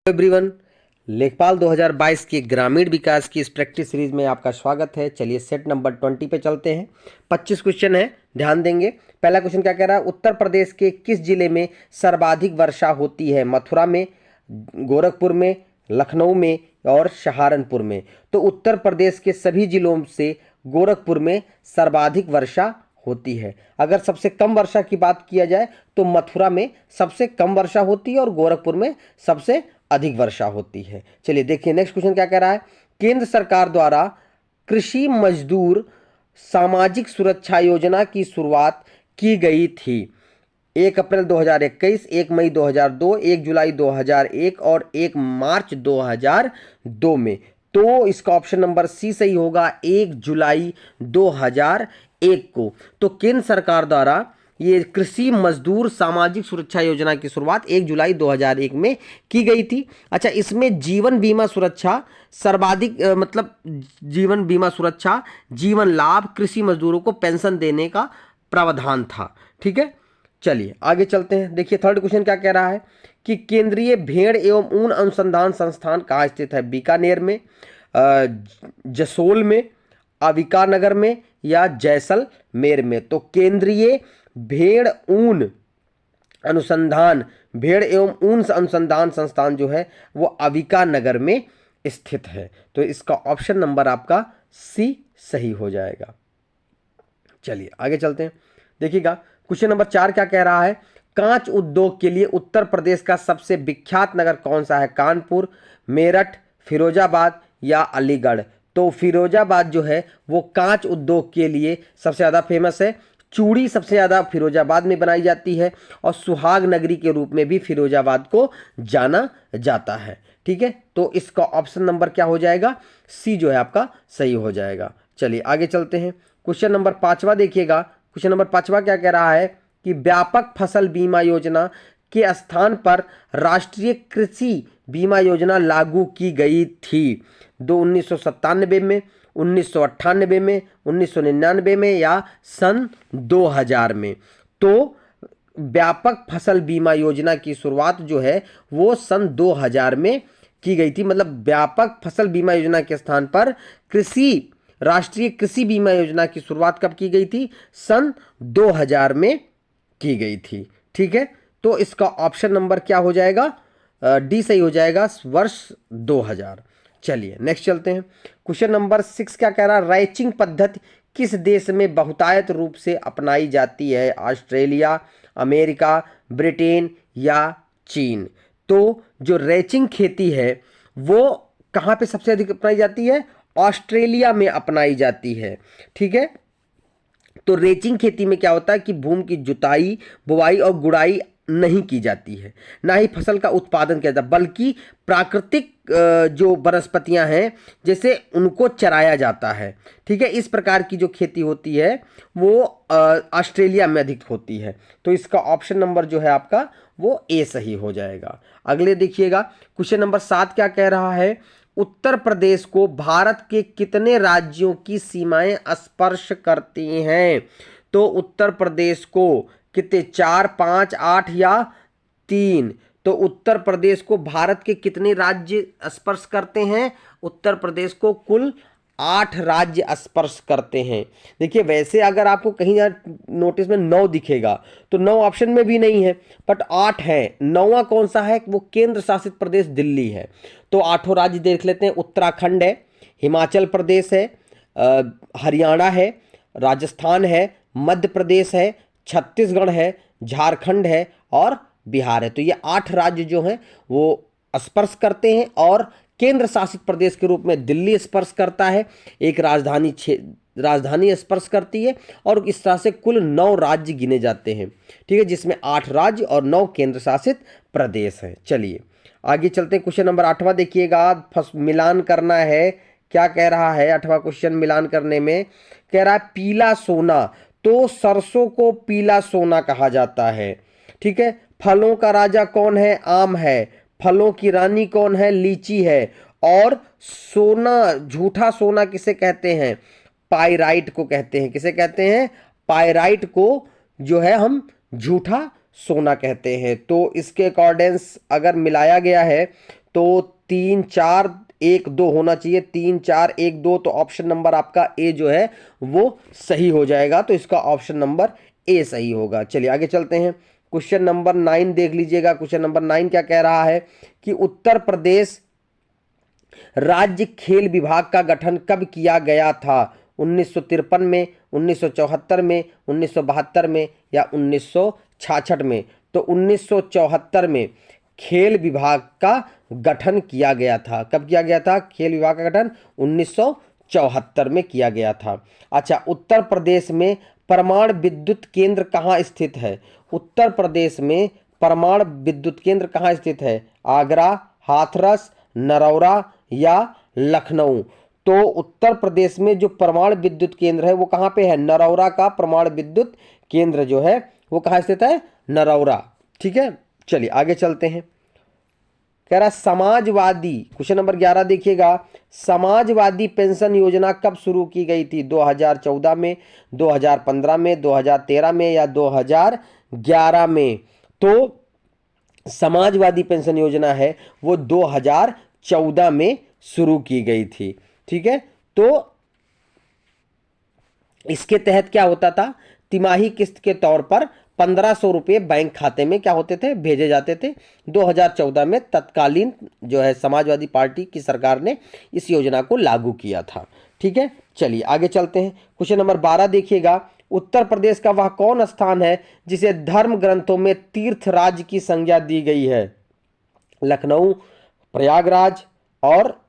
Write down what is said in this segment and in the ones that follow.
Everyone, लेखपाल 2022 के ग्रामीण विकास की इस प्रैक्टिस सीरीज में आपका स्वागत है। चलिए सेट नंबर 20 पे चलते हैं। 25 क्वेश्चन है, ध्यान देंगे। पहला क्वेश्चन क्या कह रहा है? उत्तर प्रदेश के किस जिले में सर्वाधिक वर्षा होती है? मथुरा में, गोरखपुर में, लखनऊ में और सहारनपुर में। तो उत्तर प्रदेश के सभी जिलों से गोरखपुर में सर्वाधिक वर्षा होती है। अगर सबसे कम वर्षा की बात किया जाए तो मथुरा में सबसे कम वर्षा होती है और गोरखपुर में सबसे अधिक वर्षा होती है। चलिए देखिए नेक्स्ट क्वेश्चन क्या कह रहा है। केंद्र सरकार द्वारा कृषि मजदूर सामाजिक सुरक्षा योजना की शुरुआत की गई थी। 1 अप्रैल 2021, 1 मई 2002, 1 जुलाई 2001 और 1 मार्च 2002 में। तो इसका ऑप्शन नंबर सी सही होगा, 1 जुलाई 2001 को। तो केंद्र सरकार द्वारा ये कृषि मजदूर सामाजिक सुरक्षा योजना की शुरुआत 1 जुलाई 2001 में की गई थी। अच्छा, इसमें जीवन बीमा सुरक्षा सर्वाधिक मतलब जीवन बीमा सुरक्षा, जीवन लाभ, कृषि मजदूरों को पेंशन देने का प्रावधान था। ठीक है, चलिए आगे चलते हैं। देखिए थर्ड क्वेश्चन क्या कह रहा है कि केंद्रीय भेड़ एवं ऊन अनुसंधान संस्थान कहाँ स्थित है? बीकानेर में, जसोल में, अविकानगर में या जैसलमेर में। तो केंद्रीय भेड़ ऊन अनुसंधान, भेड़ एवं ऊन अनुसंधान संस्थान जो है वो अविकानगर में स्थित है। तो इसका ऑप्शन नंबर आपका सी सही हो जाएगा। चलिए आगे चलते हैं। देखिएगा क्वेश्चन नंबर 4 क्या कह रहा है? कांच उद्योग के लिए उत्तर प्रदेश का सबसे विख्यात नगर कौन सा है? कानपुर, मेरठ, फिरोजाबाद या अलीगढ़। तो फिरोजाबाद जो है वो कांच उद्योग के लिए सबसे ज़्यादा फेमस है। चूड़ी सबसे ज़्यादा फिरोजाबाद में बनाई जाती है और सुहाग नगरी के रूप में भी फिरोजाबाद को जाना जाता है। ठीक है, तो इसका ऑप्शन नंबर क्या हो जाएगा? सी जो है आपका सही हो जाएगा। चलिए आगे चलते हैं। क्वेश्चन नंबर 5वां देखिएगा। क्वेश्चन नंबर 5वां क्या कह रहा है कि व्यापक फसल बीमा योजना के स्थान पर राष्ट्रीय कृषि बीमा योजना लागू की गई थी। 1997 में, 1998 में, 1999 में या सन 2000 में। तो व्यापक फसल बीमा योजना की शुरुआत जो है वो सन 2000 में की गई थी। मतलब व्यापक फसल बीमा योजना के स्थान पर राष्ट्रीय कृषि बीमा योजना की शुरुआत कब की गई थी? सन 2000 में की गई थी। ठीक है, तो इसका ऑप्शन नंबर क्या हो जाएगा? डी सही हो जाएगा, वर्ष 2000। चलिए नेक्स्ट चलते हैं। क्वेश्चन नंबर 6 क्या कह रहा है? रैचिंग पद्धति किस देश में बहुतायत रूप से अपनाई जाती है? ऑस्ट्रेलिया, अमेरिका, ब्रिटेन या चीन। तो जो रैचिंग खेती है वो कहाँ पे सबसे अधिक अपनाई जाती है? ऑस्ट्रेलिया में अपनाई जाती है। ठीक है, तो रेचिंग खेती में क्या होता है कि भूमि की जुताई, बुवाई और गुड़ाई नहीं की जाती है, ना ही फसल का उत्पादन किया जाता, बल्कि प्राकृतिक जो वनस्पतियां हैं जैसे उनको चराया जाता है। ठीक है, इस प्रकार की जो खेती होती है वो ऑस्ट्रेलिया में अधिक होती है। तो इसका ऑप्शन नंबर जो है आपका वो ए सही हो जाएगा। अगले देखिएगा क्वेश्चन नंबर 7 क्या कह रहा है? उत्तर प्रदेश को भारत के कितने राज्यों की सीमाएं स्पर्श करती हैं? तो उत्तर प्रदेश को कितने, 4, 5, 8 या 3? तो उत्तर प्रदेश को भारत के कितने राज्य स्पर्श करते हैं? उत्तर प्रदेश को कुल 8 राज्य स्पर्श करते हैं। देखिए वैसे अगर आपको कहीं नोटिस में 9 दिखेगा तो 9 ऑप्शन में भी नहीं है, बट 8 है। 9वां कौन सा है? वो केंद्र शासित प्रदेश दिल्ली है। तो 8 राज्य देख लेते हैं। उत्तराखंड है, हिमाचल प्रदेश है, हरियाणा है, राजस्थान है, मध्य प्रदेश है, छत्तीसगढ़ है, झारखंड है और बिहार है। तो ये 8 राज्य जो हैं वो स्पर्श करते हैं और केंद्र शासित प्रदेश के रूप में दिल्ली स्पर्श करता है। एक राजधानी स्पर्श करती है और इस तरह से कुल 9 राज्य गिने जाते हैं। ठीक है, जिसमें 8 राज्य और 9 केंद्र शासित प्रदेश हैं। चलिए आगे चलते हैं। क्वेश्चन नंबर 8वां देखिएगा, मिलान करना है। क्या कह रहा है 8वां क्वेश्चन मिलान करने में? कह रहा है पीला सोना। तो सरसों को पीला सोना कहा जाता है। ठीक है, फलों का राजा कौन है? आम है। फलों की रानी कौन है? लीची है। और सोना, झूठा सोना किसे कहते हैं? पाइराइट को कहते हैं। किसे कहते हैं? पाइराइट को जो है हम झूठा सोना कहते हैं। तो इसके अकॉर्डिंग अगर मिलाया गया है तो 3 4 1 2 होना चाहिए, 3 4 1 2, तो ऑप्शन नंबर आपका ए जो है वो सही हो जाएगा। तो इसका ऑप्शन नंबर ए सही होगा। चलिए आगे चलते हैं। क्वेश्चन नंबर 9 देख लीजिएगा। क्वेश्चन नंबर 9 क्या कह रहा है कि उत्तर प्रदेश राज्य खेल विभाग का गठन कब किया गया था? 1953 में, 1974 में, 1972 में या 1966 में? तो 1974 में खेल विभाग का गठन किया गया था। कब किया गया था खेल विभाग का गठन? 1974 में किया गया था। अच्छा, उत्तर प्रदेश में परमाणु विद्युत केंद्र कहाँ स्थित है? उत्तर प्रदेश में परमाणु विद्युत केंद्र कहाँ स्थित है? आगरा, हाथरस, नरौरा या लखनऊ? तो उत्तर प्रदेश में जो परमाणु विद्युत केंद्र है वो कहाँ पे है? नरौरा का परमाणु विद्युत केंद्र जो है वो कहाँ स्थित है? नरौरा। ठीक है, चलिए आगे चलते हैं। कह रहा समाजवादी, क्वेश्चन नंबर 11 देखिएगा, समाजवादी पेंशन योजना कब शुरू की गई थी? 2014 में, 2015 में, 2013 में या 2011 में? तो समाजवादी पेंशन योजना है वो 2014 में शुरू की गई थी। ठीक है, तो इसके तहत क्या होता था? तिमाही किस्त के तौर पर 1500 रुपये बैंक खाते में क्या होते थे? भेजे जाते थे। 2014 में तत्कालीन जो है समाजवादी पार्टी की सरकार ने इस योजना को लागू किया था। ठीक है, चलिए आगे चलते हैं। क्वेश्चन नंबर 12 देखिएगा, उत्तर प्रदेश का वह कौन स्थान है जिसे धर्म ग्रंथों में तीर्थ राज्य की संज्ञा दी गई है? लखनऊ, प्रयागराज और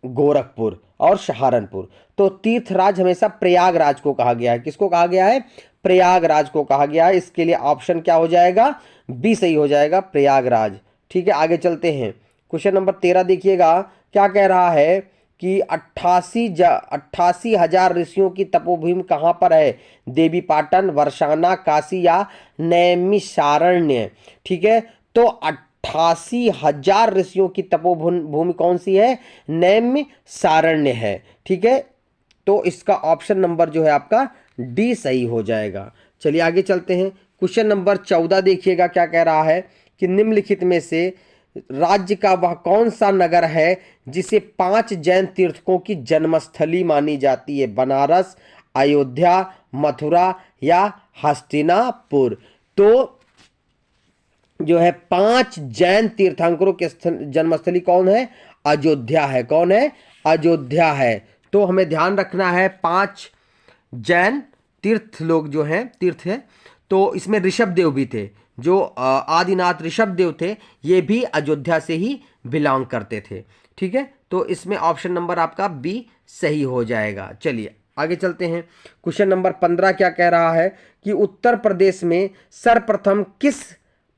गोरखपुर और सहारनपुर? तो तीर्थराज हमेशा प्रयागराज को कहा गया है। किसको कहा गया है? प्रयागराज को कहा गया है। इसके लिए ऑप्शन क्या हो जाएगा? बी सही हो जाएगा, प्रयागराज। ठीक है, आगे चलते हैं। क्वेश्चन नंबर 13 देखिएगा, क्या कह रहा है कि 88,000 ऋषियों की तपोभूमि कहाँ पर है? देवी पाटन, वर्षाना, काशी या नैमिषारण्य? ठीक है, तो 88,000 ऋषियों की तपोभूमि कौन सी है? नैमिषारण्य है। ठीक है, तो इसका ऑप्शन नंबर जो है आपका डी सही हो जाएगा। चलिए आगे चलते हैं। क्वेश्चन नंबर 14 देखिएगा, क्या कह रहा है कि निम्नलिखित में से राज्य का वह कौन सा नगर है जिसे 5 जैन तीर्थकों की जन्मस्थली मानी जाती है? बनारस, अयोध्या, मथुरा या हस्तिनापुर? तो जो है 5 जैन तीर्थंकरों के जन्मस्थली कौन है? अयोध्या है। कौन है? अयोध्या है। तो हमें ध्यान रखना है 5 जैन तीर्थ लोग जो हैं, तीर्थ है, तो इसमें ऋषभ देव भी थे। जो आदिनाथ ऋषभ देव थे ये भी अयोध्या से ही बिलोंग करते थे। ठीक है, तो इसमें ऑप्शन नंबर आपका बी सही हो जाएगा। चलिए आगे चलते हैं। क्वेश्चन नंबर 15 क्या कह रहा है कि उत्तर प्रदेश में सर्वप्रथम किस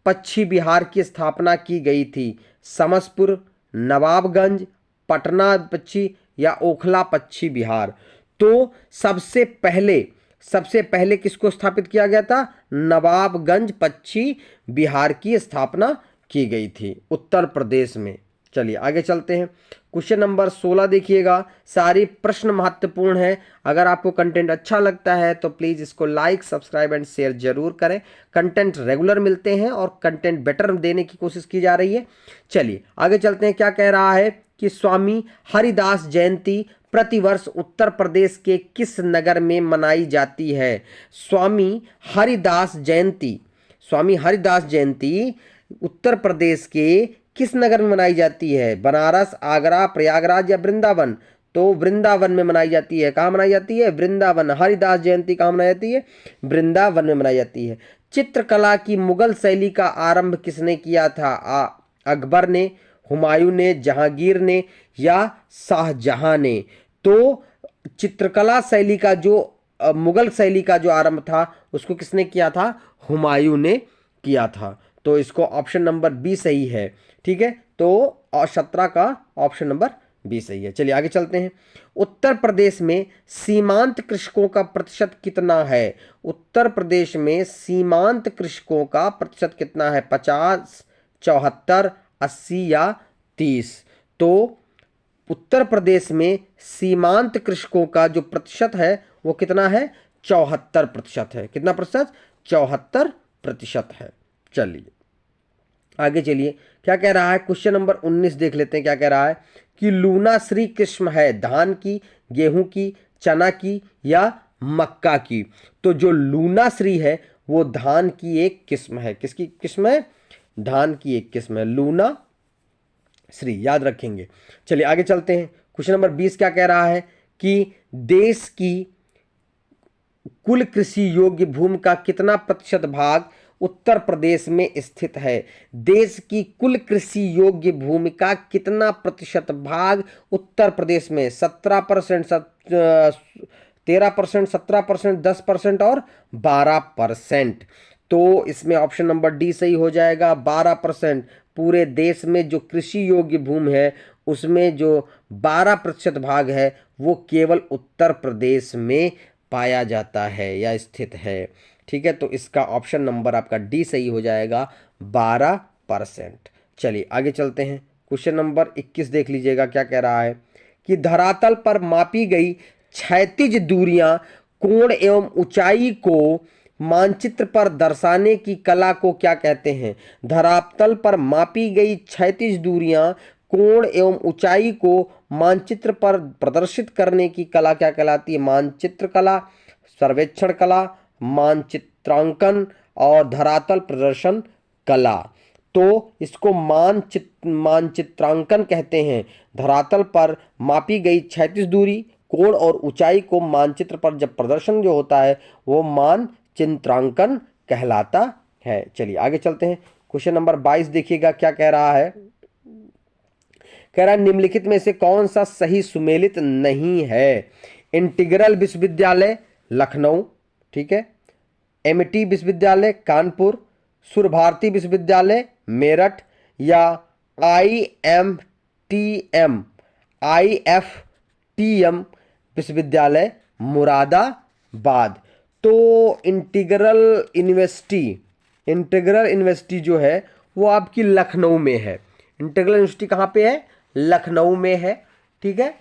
पक्षी विहार की स्थापना की गई थी? समसपुर, नवाबगंज, पटना पक्षी या ओखला पक्षी विहार? तो सबसे पहले किसको स्थापित किया गया था? नवाबगंज पक्षी विहार की स्थापना की गई थी उत्तर प्रदेश में। चलिए आगे चलते हैं। क्वेश्चन नंबर 16 देखिएगा, सारी प्रश्न महत्वपूर्ण है। अगर आपको कंटेंट अच्छा लगता है तो प्लीज़ इसको लाइक, सब्सक्राइब एंड शेयर जरूर करें। कंटेंट रेगुलर मिलते हैं और कंटेंट बेटर देने की कोशिश की जा रही है। चलिए आगे चलते हैं। क्या कह रहा है कि स्वामी हरिदास जयंती प्रतिवर्ष उत्तर प्रदेश के किस नगर में मनाई जाती है? स्वामी हरिदास जयंती उत्तर प्रदेश के किस नगर में मनाई जाती है? बनारस, आगरा, प्रयागराज या वृंदावन? तो वृंदावन में मनाई जाती है। कहाँ मनाई जाती है? वृंदावन। हरिदास जयंती कहाँ मनाई जाती है? वृंदावन में मनाई जाती है। चित्रकला की मुगल शैली का आरंभ किसने किया था? अकबर ने, हुमायूं ने, जहांगीर ने या शाहजहां ने? तो चित्रकला शैली का जो मुगल शैली का जो आरंभ था उसको किसने किया था? हुमायूं ने किया था। तो इसको ऑप्शन नंबर बी सही है। ठीक है, तो 17 का ऑप्शन नंबर बी सही है। चलिए आगे चलते हैं। उत्तर प्रदेश में सीमांत कृषकों का प्रतिशत कितना है? उत्तर प्रदेश में सीमांत कृषकों का प्रतिशत कितना है? 50, 74, 80 या 30? तो उत्तर प्रदेश में सीमांत कृषकों का जो प्रतिशत है वो कितना है? 74% है। कितना प्रतिशत? 74% है। चलिए आगे चलिए क्या कह रहा है, क्वेश्चन नंबर 19 देख लेते हैं क्या कह रहा है कि लूनाश्री किस्म है धान की, गेहूं की, चना की या मक्का की। तो जो लूनाश्री है वो धान की एक किस्म है। किसकी किस्म है? धान की एक किस्म है लूना श्री, याद रखेंगे। चलिए आगे चलते हैं। क्वेश्चन नंबर 20 क्या कह रहा है कि देश की कुल कृषि योग्य भूमि का कितना प्रतिशत भाग उत्तर प्रदेश में स्थित है? देश की कुल कृषि योग्य भूमि का कितना प्रतिशत भाग उत्तर प्रदेश में? 17%, 13%, 17%, 10% और 12%। तो इसमें ऑप्शन नंबर डी सही हो जाएगा, 12%। पूरे देश में जो कृषि योग्य भूमि है उसमें जो 12% भाग है वो केवल उत्तर प्रदेश में पाया जाता है या स्थित है। ठीक है, तो इसका ऑप्शन नंबर आपका डी सही हो जाएगा, 12%। चलिए आगे चलते हैं। क्वेश्चन नंबर 21 देख लीजिएगा क्या कह रहा है कि धरातल पर मापी गई क्षैतिज दूरियां, कोण एवं ऊंचाई को मानचित्र पर दर्शाने की कला को क्या कहते हैं? धरातल पर मापी गई क्षैतिज दूरियां, कोण एवं ऊंचाई को मानचित्र पर प्रदर्शित करने की कला क्या कहलाती है? मानचित्र कला, सर्वेक्षण कला, मानचित्रांकन और धरातल प्रदर्शन कला। तो इसको मानचित्रांकन कहते हैं। धरातल पर मापी गई क्षैतिज दूरी, कोण और ऊंचाई को मानचित्र पर जब प्रदर्शन जो होता है वो मानचित्रांकन कहलाता है। चलिए आगे चलते हैं। क्वेश्चन नंबर 22 देखिएगा क्या कह रहा है। कह रहा है निम्नलिखित में से कौन सा सही सुमेलित नहीं है? इंटीग्रल विश्वविद्यालय लखनऊ, ठीक है, एमटी विश्वविद्यालय कानपुर, सुर भारती विश्वविद्यालय मेरठ या IFTM विश्वविद्यालय मुरादाबाद। तो इंटीग्रल यूनिवर्सिटी जो है वो आपकी लखनऊ में है। इंटीग्रल यूनिवर्सिटी कहाँ पे है? लखनऊ में है। ठीक है,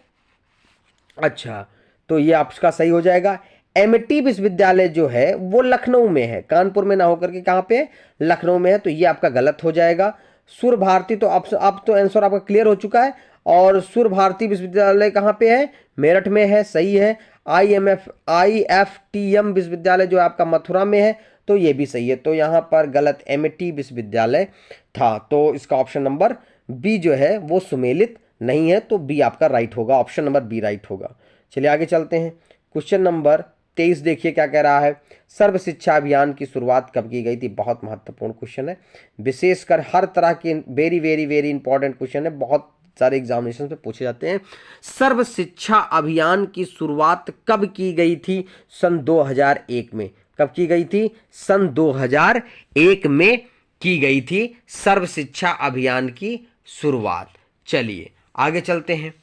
अच्छा, तो ये आपका सही हो जाएगा। एमटी विश्वविद्यालय जो है वो लखनऊ में है, कानपुर में ना होकर के कहाँ पे है? लखनऊ में है, तो ये आपका गलत हो जाएगा। सुर भारती तो अब तो आंसर आपका क्लियर हो चुका है। और सुर भारती विश्वविद्यालय कहाँ पे है? मेरठ में है, सही है। IFTM विश्वविद्यालय जो आपका मथुरा में है, तो ये भी सही है। तो यहाँ पर गलत एमटी विश्वविद्यालय था। तो इसका ऑप्शन नंबर बी जो है वो सुमेलित नहीं है, तो बी आपका राइट होगा, ऑप्शन नंबर बी राइट होगा। चलिए आगे चलते हैं। क्वेश्चन नंबर 23 देखिए क्या कह रहा है। सर्व शिक्षा अभियान की शुरुआत कब की गई थी? बहुत महत्वपूर्ण क्वेश्चन है, विशेषकर हर तरह के very very very important question है, बहुत सारे एग्जामिनेशन में पूछे जाते हैं। सर्व शिक्षा अभियान की शुरुआत कब की गई थी? सन 2001 में। कब की गई थी? सन 2001 में की गई थी सर्व शिक्षा अभियान की शुरुआत। चलिए आगे चलते हैं।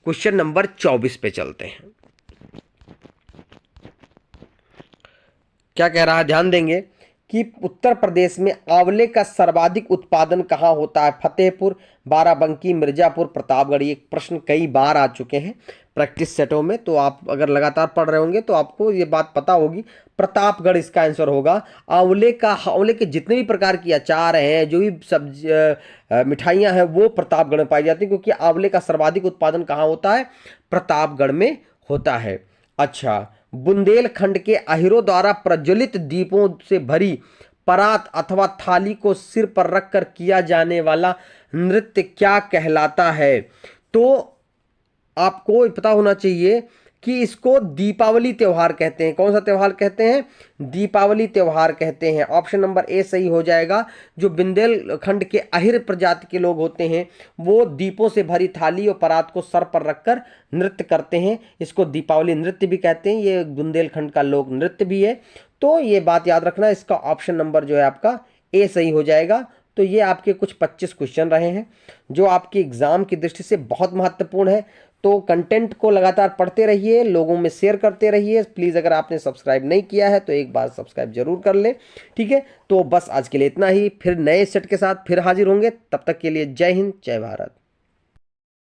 क्वेश्चन नंबर 24 पे चलते हैं। क्या कह रहा है, ध्यान देंगे कि उत्तर प्रदेश में आंवले का सर्वाधिक उत्पादन कहाँ होता है? फतेहपुर, बाराबंकी, मिर्जापुर, प्रतापगढ़। ये प्रश्न कई बार आ चुके हैं प्रैक्टिस सेटों में, तो आप अगर लगातार पढ़ रहे होंगे तो आपको ये बात पता होगी। प्रतापगढ़ इसका आंसर होगा। आंवले के जितने भी प्रकार की अचार हैं, जो भी सब्जी मिठाइयाँ हैं, वो प्रतापगढ़ में पाई जाती है, क्योंकि आंवले का सर्वाधिक उत्पादन कहाँ होता है? प्रतापगढ़ में होता है। अच्छा, बुंदेलखंड के अहिरों द्वारा प्रज्वलित दीपों से भरी परात अथवा थाली को सिर पर रखकर किया जाने वाला नृत्य क्या कहलाता है? तो आपको पता होना चाहिए कि इसको दीपावली त्योहार कहते हैं। कौन सा त्योहार कहते हैं? दीपावली त्योहार कहते हैं। ऑप्शन नंबर ए सही हो जाएगा। जो बुंदेलखंड के अहिर प्रजाति के लोग होते हैं वो दीपों से भरी थाली और परात को सर पर रखकर नृत्य करते हैं, इसको दीपावली नृत्य भी कहते हैं। ये बुंदेलखंड का लोक नृत्य भी है। तो ये बात याद रखना, इसका ऑप्शन नंबर जो है आपका ए सही हो जाएगा। तो ये आपके कुछ 25 क्वेश्चन रहे हैं जो आपके एग्जाम की दृष्टि से बहुत महत्वपूर्ण है। तो कंटेंट को लगातार पढ़ते रहिए, लोगों में शेयर करते रहिए। प्लीज़ अगर आपने सब्सक्राइब नहीं किया है तो एक बार सब्सक्राइब जरूर कर ले, ठीक है। तो बस आज के लिए इतना ही, फिर नए सेट के साथ फिर हाजिर होंगे। तब तक के लिए जय हिंद, जय भारत।